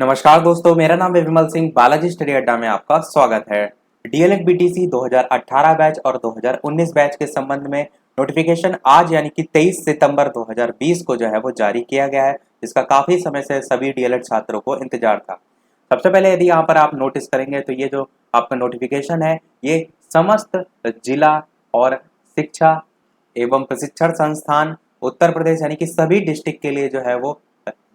नमस्कार दोस्तों, मेरा नाम है विमल सिंह। बालाजी स्टडी अड्डा में आपका स्वागत है। डीएलएड बीटीसी 2018 बैच और 2019 बैच के संबंध में नोटिफिकेशन आज यानी कि 23 सितंबर 2020 को जो है वो जारी किया गया है, जिसका काफ़ी समय से सभी डीएलएड छात्रों को इंतजार था। सबसे पहले यदि यहाँ पर आप नोटिस करेंगे तो ये जो आपका नोटिफिकेशन है, ये समस्त जिला और शिक्षा एवं प्रशिक्षण संस्थान उत्तर प्रदेश यानी कि सभी डिस्ट्रिक्ट के लिए जो है वो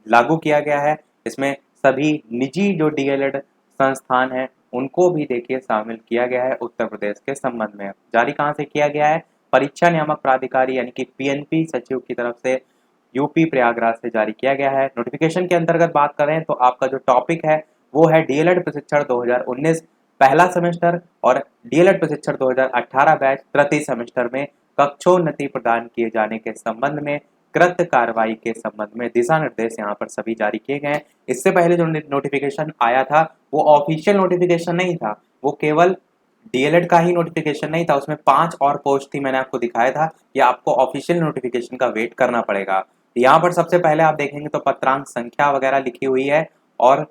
लागू किया गया है। इसमें सभी निजी जो डीएलएड संस्थान हैं उनको भी देखिए शामिल किया गया है उत्तर प्रदेश के संबंध में। जारी कहाँ से किया गया है? परीक्षा नियामक प्राधिकारी यानी कि पीएनपी सचिव की तरफ से यूपी प्रयागराज से जारी किया गया है। नोटिफिकेशन के अंतर्गत बात करें तो आपका जो टॉपिक है वो है डीएलएड प्रशिक्षण 2019 पहला सेमेस्टर और डीएलएड प्रशिक्षण 2018 बैच तृतीय सेमेस्टर में कक्षोन्नति प्रदान किए जाने के संबंध में कृत कार्रवाई के संबंध में दिशा निर्देश यहाँ पर सभी जारी किए गए हैं। इससे पहले जो नोटिफिकेशन आया था वो ऑफिशियल नोटिफिकेशन नहीं था, वो केवल डीएलएड का ही नोटिफिकेशन नहीं था। उसमें 5 और पोस्ट थी, मैंने आपको दिखाया था कि आपको ऑफिशियल नोटिफिकेशन का वेट करना पड़ेगा। यहाँ पर सबसे पहले आप देखेंगे तो पत्रांक संख्या वगैरह लिखी हुई है और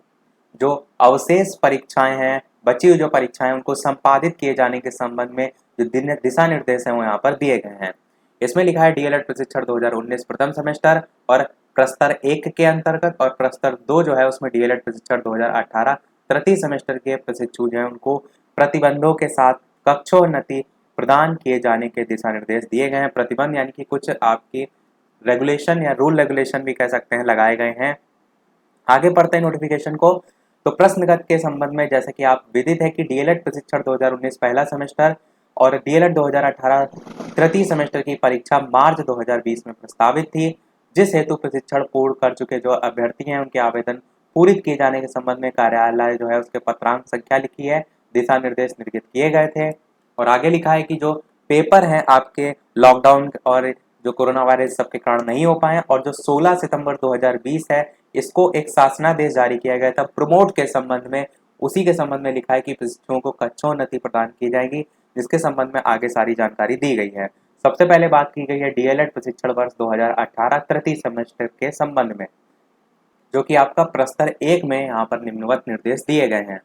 जो अवशेष परीक्षाएं हैं, बची हुई जो परीक्षाएं उनको संपादित किए जाने के संबंध में जो दिशा निर्देश हैं वो यहाँ पर दिए गए हैं। इसमें लिखा है डीएलएड प्रशिक्षण 2019 प्रथम सेमेस्टर और प्रस्तर 1 के अंतर्गत और प्रस्तर 2 जो है उसमें डीएलएड प्रशिक्षण 2018 तृतीय सेमेस्टर के प्रशिक्षु जो है उनको प्रतिबंधों के साथ कक्षोन्नति प्रदान किए जाने के दिशा निर्देश दिए गए हैं। प्रतिबंध यानी कि कुछ आपकी रेगुलेशन या रूल रेगुलेशन भी कह सकते हैं लगाए गए हैं। आगे पढ़ते हैं नोटिफिकेशन को। तो प्रश्नगत के संबंध में जैसे कि आप विदित है कि डीएलएड प्रशिक्षण 2019 पहला सेमेस्टर और डीएलएड 2018 तृतीय सेमेस्टर की परीक्षा मार्च 2020 में प्रस्तावित थी, जिस हेतु प्रशिक्षण पूर्ण कर चुके जो अभ्यर्थी हैं उनके आवेदन पूरित किए जाने के संबंध में कार्यालय जो है उसके पत्रांक संख्या लिखी है, दिशा निर्देश निर्गत किए गए थे। और आगे लिखा है कि जो पेपर हैं आपके लॉकडाउन और जो कोरोना वायरस सबके कारण नहीं हो पाए और जो 16 सितंबर 2020 है इसको एक शासनादेश जारी किया गया था प्रमोट के संबंध में, उसी के संबंध में लिखा है कि प्रशिक्षुओं को कक्षोन्नति प्रदान की जाएगी, जिसके संबंध में आगे सारी जानकारी दी गई है। सबसे पहले बात की गई है डीएलएड प्रशिक्षण वर्ष 2018 तृतीय सेमेस्टर के संबंध में, जो कि आपका प्रस्तर 1 में यहाँ पर निम्नवत निर्देश दिए गए हैं।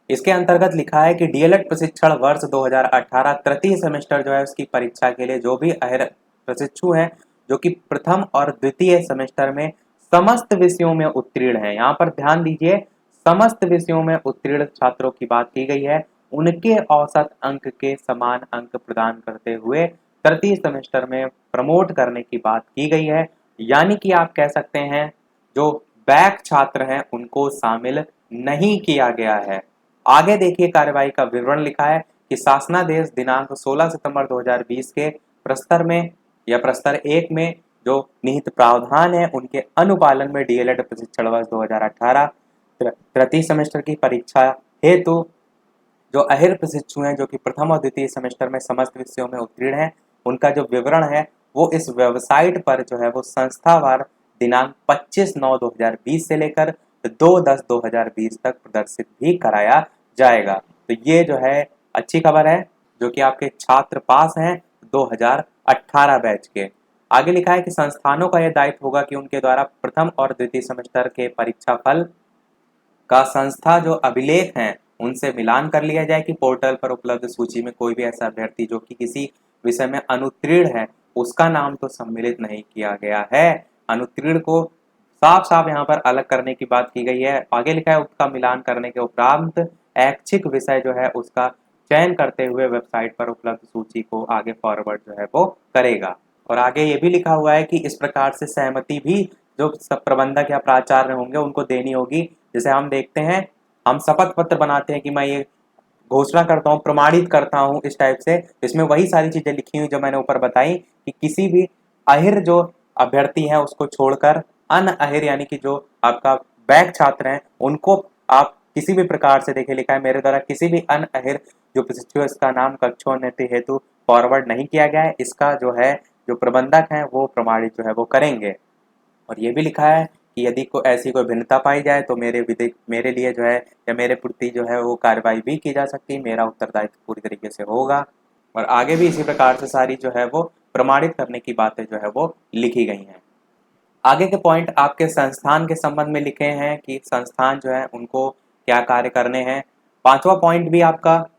इसके अंतर्गत लिखा है कि डीएलएड प्रशिक्षण वर्ष 2018 तृतीय सेमेस्टर जो है उसकी परीक्षा के लिए जो भी अहर प्रशिक्षु हैं जो कि प्रथम और द्वितीय सेमेस्टर में समस्त विषयों में उत्तीर्ण हैं, यहाँ पर ध्यान दीजिए समस्त विषयों में उत्तीर्ण छात्रों की बात की गई है, उनके औसत अंक के समान अंक प्रदान करते हुए तृतीय सेमेस्टर में प्रमोट करने की बात की गई है। यानी कि आप कह सकते हैं जो बैक छात्र हैं उनको शामिल नहीं किया गया है। आगे देखिए कार्यवाही का विवरण लिखा है कि शासनादेश दिनांक 16 सितंबर 2020 के प्रस्तर में या प्रस्तर 1 में जो निहित प्रावधान है उनके अनुपालन में डीएलएड प्रशिक्षण वर्ष 2018 तृतीय सेमेस्टर की परीक्षा हेतु जो अहिर प्रशिक्षु हैं जो कि प्रथम और द्वितीय सेमेस्टर में समस्त विषयों में उत्तीर्ण हैं, उनका जो विवरण है वो इस वेबसाइट पर जो है वो संस्थावार दिनांक 25/9/2020 से लेकर 2/10/2020 तक प्रदर्शित भी कराया जाएगा। तो ये जो है अच्छी खबर है जो कि आपके छात्र पास हैं 2018 बैच के। आगे लिखा है कि संस्थानों का यह दायित्व होगा कि उनके द्वारा प्रथम और द्वितीय सेमेस्टर के परीक्षा फल का संस्था जो अभिलेख हैं उनसे मिलान कर लिया जाए कि पोर्टल पर उपलब्ध सूची में कोई भी ऐसा अभ्यर्थी जो कि किसी विषय में अनुत्तीर्ण है उसका नाम तो सम्मिलित नहीं किया गया है। अनुत्तीर्ण को साफ साफ यहाँ पर अलग करने की बात की गई है। आगे लिखा है उसका मिलान करने के उपरांत ऐच्छिक विषय जो है उसका चयन करते हुए वेबसाइट पर उपलब्ध सूची को आगे फॉरवर्ड जो है वो करेगा। और आगे ये भी लिखा हुआ है कि इस प्रकार से सहमति भी जो प्रबंधक या प्राचार्य होंगे उनको देनी होगी। जैसे हम देखते हैं हम शपथ पत्र बनाते हैं कि मैं ये घोषणा करता हूँ, प्रमाणित करता हूँ, इस टाइप से इसमें वही सारी चीजें लिखी हुई जो मैंने ऊपर बताई कि किसी भी अहिर जो अभ्यर्थी है उसको छोड़कर अन्य अहिर यानी कि जो आपका बैक छात्र हैं उनको आप किसी भी प्रकार से देखिए लिखा है मेरे द्वारा किसी भी अन्य अहिर जो प्रशिक्षु इसका नाम कक्षोन्नति हेतु फॉरवर्ड नहीं किया गया है, इसका जो है जो प्रबंधक हैं वो प्रमाणित जो है वो करेंगे। और ये भी लिखा है कि यदि ऐसी कोई भिन्नता पाई जाए तो मेरे लिए जो है या मेरे प्रति जो है वो कार्रवाई भी की जा सकती है, मेरा उत्तरदायित्व पूरी तरीके से होगा। और आगे भी इसी प्रकार से सारी जो है वो प्रमाणित करने की बातें जो है वो लिखी गई हैं। आगे के पॉइंट आपके संस्थान के संबंध में लिखे हैं कि संस्थान जो है उनको क्या कार्य करने हैं। पांचवा पॉइंट भी आपका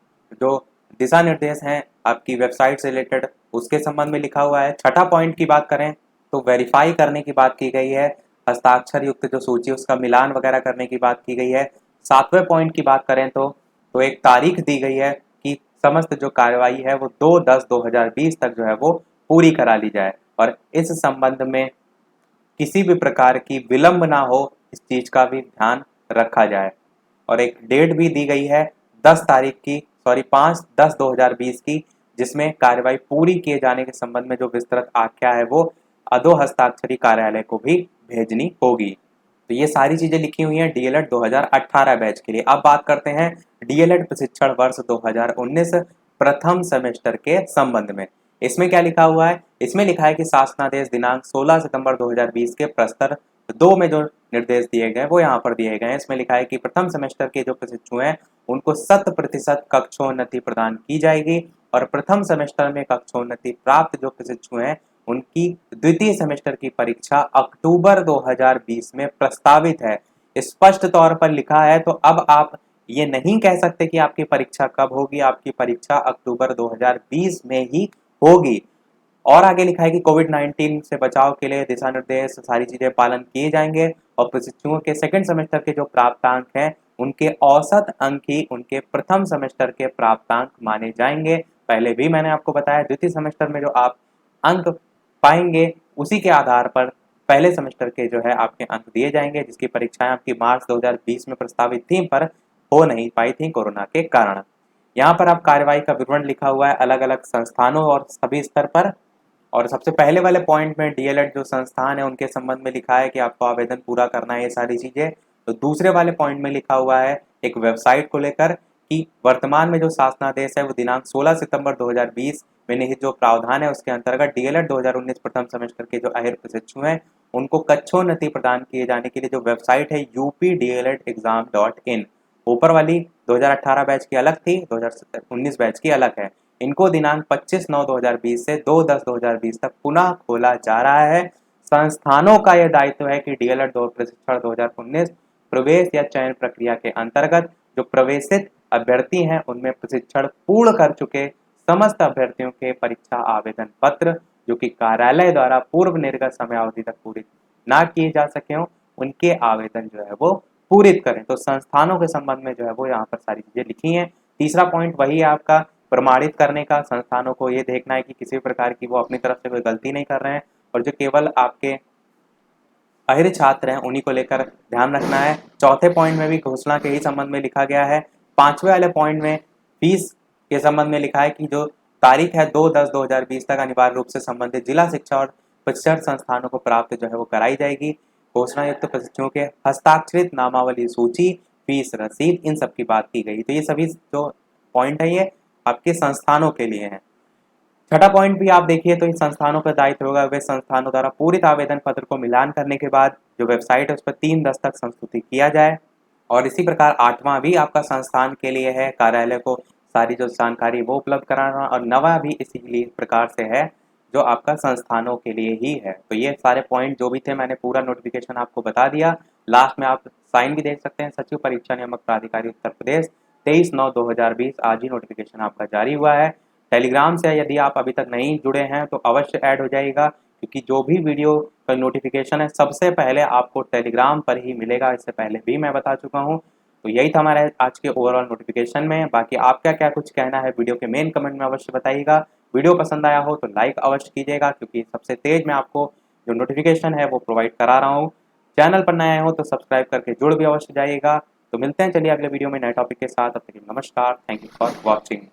जो दिशा निर्देश हैं आपकी वेबसाइट से रिलेटेड उसके संबंध में लिखा हुआ है। छठा पॉइंट की बात करें तो वेरीफाई करने की बात की गई है, हस्ताक्षर युक्त जो सूची उसका मिलान वगैरह करने की बात की गई है। सातवें पॉइंट की बात करें तो एक तारीख दी गई है कि समस्त जो कार्रवाई है वो 2/10/2020 तक जो है वो पूरी करा ली जाए और इस संबंध में किसी भी प्रकार की विलंब ना हो, इस चीज का भी ध्यान रखा जाए। और एक डेट भी दी गई है 5/10/2020 की, जिसमें कार्रवाई पूरी किए जाने के संबंध में जो विस्तृत आख्या है वो अधो हस्ताक्षरी कार्यालय को भी भेजनी होगी। तो ये सारी चीजें लिखी हुई हैं डीएलएड 2018 बैच के लिए। अब बात करते हैं डीएलएड प्रशिक्षण वर्ष 2019 प्रथम सेमेस्टर के संबंध में। इसमें क्या लिखा हुआ है? इसमें लिखा है कि शासनादेश दिनांक 16 सितंबर 2020 के प्रस्तर 2 में जो निर्देश दिए गए वो यहाँ पर दिए गए हैं। इसमें लिखा है कि प्रथम सेमेस्टर के जो प्रशिक्षु हैं उनको 100% कक्षोन्नति प्रदान की जाएगी और प्रथम सेमेस्टर में कक्षोन्नति प्राप्त जो प्रशिक्षु हैं उनकी द्वितीय सेमेस्टर की परीक्षा अक्टूबर 2020 में प्रस्तावित है। स्पष्ट तौर पर लिखा है, तो अब आप ये नहीं कह सकते कि आपकी परीक्षा कब होगी, आपकी परीक्षा अक्टूबर 2020 में ही होगी। और आगे लिखा है कि कोविड-19 से बचाव के लिए दिशा निर्देश सारी चीजें पालन किए जाएंगे और प्रशिक्षुओं के सेकंड सेमेस्टर के जो प्राप्तांक हैं उनके औसत अंक ही उनके प्रथम सेमेस्टर के प्राप्तांक माने जाएंगे। पहले भी मैंने आपको बताया द्वितीय सेमेस्टर में जो आप अंक पाएंगे उसी के आधार पर पहले सेमेस्टर के जो है आपके अंक दिए जाएंगे, जिसकी परीक्षाएं आपकी मार्च 2020 में प्रस्तावित थी पर हो नहीं पाई थी कोरोना के कारण। यहाँ पर आप कार्रवाई का विवरण लिखा हुआ है अलग अलग संस्थानों और सभी स्तर पर। और सबसे पहले वाले पॉइंट में डीएलएड जो संस्थान है उनके संबंध में लिखा है कि आपको आवेदन पूरा करना है ये सारी चीजें। तो दूसरे वाले पॉइंट में लिखा हुआ है एक वेबसाइट को लेकर कि वर्तमान में जो शासनादेश है वो दिनांक 16 सितंबर 2020 में निहित जो प्रावधान है उसके अंतर्गत डीएलएड 2019 प्रथम सेमेस्टर के जो अहिर प्रशिक्षु हैं उनको कक्षोन्नति प्रदान किए जाने के लिए जो वेबसाइट है updledexam.in, ऊपर वाली 2018 बैच की अलग थी, 2019 बैच की अलग है। इनको दिनांक 25/9/2020 से 2/10/2020 तक पुनः खोला जा रहा है। संस्थानों का यह दायित्व है कि डीएलएड प्रशिक्षण 2019 प्रवेश या चयन प्रक्रिया के अंतर्गत जो प्रवेशित अभ्यर्थी हैं उनमें प्रशिक्षण पूर्ण कर चुके समस्त अभ्यर्थियों के परीक्षा आवेदन पत्र जो कि कार्यालय द्वारा पूर्व निर्गत समयावधि तक पूरित ना किए जा सके हों उनके आवेदन जो है वो पूरित करें। तो संस्थानों के संबंध में जो है वो यहाँ पर सारी चीजें लिखी हैं। तीसरा पॉइंट वही है आपका प्रमाणित करने का। संस्थानों को ये देखना है कि किसी प्रकार की वो अपनी तरफ से कोई गलती नहीं कर रहे हैं और जो केवल आपके अहिर छात्र हैं उन्हीं को लेकर ध्यान रखना है। चौथे पॉइंट में भी घोषणा के ही संबंध में लिखा गया है। पांचवें वाले पॉइंट में फीस के संबंध में लिखा है कि जो तारीख है 2/10/2020 तक अनिवार्य रूप से संबंधित जिला शिक्षा और प्रशिक्षण संस्थानों को प्राप्त जो है वो कराई जाएगी। घोषणा युक्त प्रशिक्षुओं के हस्ताक्षरित नामावली सूची, फीस रसीद, इन सब की बात की गई। तो ये सभी जो पॉइंट है ये आपके संस्थानों के लिए हैं। छठा पॉइंट भी आप देखिए तो इन संस्थानों का दायित्व होगा वे संस्थानों द्वारा पूरित आवेदन पत्र को मिलान करने के बाद जो वेबसाइट है उस पर 3/10 तक संस्तुति किया जाए। और इसी प्रकार आठवां भी आपका संस्थान के लिए है, कार्यालय को सारी जो जानकारी वो उपलब्ध कराना। और नवा भी इसी प्रकार से है जो आपका संस्थानों के लिए ही है। तो ये सारे पॉइंट जो भी थे मैंने पूरा नोटिफिकेशन आपको बता दिया। लास्ट में आप साइन भी देख सकते हैं। सचिव परीक्षा नियामक प्राधिकारी उत्तर प्रदेश 23/9/2020 आज ही नोटिफिकेशन आपका जारी हुआ है। टेलीग्राम से यदि आप अभी तक नहीं जुड़े हैं तो अवश्य ऐड हो जाइएगा, क्योंकि जो भी वीडियो का नोटिफिकेशन है सबसे पहले आपको टेलीग्राम पर ही मिलेगा। इससे पहले भी मैं बता चुका हूँ। तो यही था हमारे आज के ओवरऑल नोटिफिकेशन में। बाकी आपका क्या कुछ कहना है वीडियो के मेन कमेंट में अवश्य बताइएगा। वीडियो पसंद आया हो तो लाइक अवश्य कीजिएगा, क्योंकि सबसे तेज मैं आपको जो नोटिफिकेशन है वो प्रोवाइड करा रहा हूँ। चैनल पर नए हो तो सब्सक्राइब करके जुड़ भी अवश्य जाइएगा। तो मिलते हैं चलिए अगले वीडियो में नए टॉपिक के साथ। अब तक नमस्कार, थैंक यू फॉर वॉचिंग।